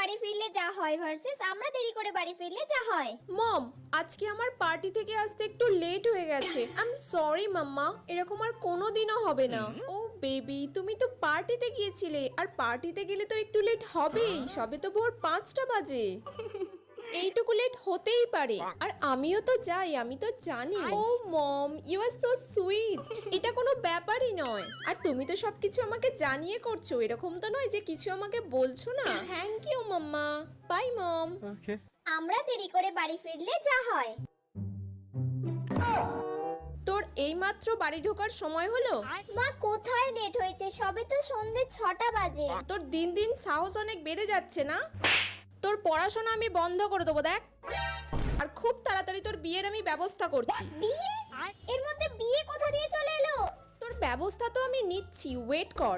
বাড়ি ফিরলে যা হয় ভার্সেস আমরা দেরি করে বাড়ি ফিরলে যা হয়। মম, আজকে আমার পার্টি থেকে আসতে একটু লেট হয়ে গেছে। আই এম সরি মাম্মা, এরকম আর কোনোদিনও হবে না। ও বেবি, তুমি তো পার্টিতে গিয়েছিলে, আর পার্টিতে গেলে তো একটু লেট হবেই, সবে তো ভোর 5টা বাজে। এইটুকু লেট হতেই পারে, আর আমিও তো যাই, আমি তো জানি। ও মম, ইউ আর সো সুইট। এটা কোনো ব্যাপারই নয়, আর তুমি তো সবকিছু আমাকে জানিয়ে করছো, এরকম তো নয় যে কিছু আমাকে বলছো না। থ্যাংক ইউ মাম্মা, বাই মম। আমরা দেরি করে বাড়ি ফিরলে যা হয়। তোর এইমাত্র বাড়ি ঢোকার সময় হলো? মা কোথায় লেট হয়েছে, সবে তো সন্ধে 6টা বাজে। তোর দিন দিন সাহস অনেক বেড়ে যাচ্ছে না? তোর পড়াশোনা আমি বন্ধ করে দেবো দেখ, আর খুব তাড়াতাড়ি তোর বিয়ের আমি ব্যবস্থা করছি। বিয়ে? এর মধ্যে বিয়ে কোথা দিয়ে চলে এলো? তোর ব্যবস্থা তো আমি নিচ্ছি, ওয়েট কর।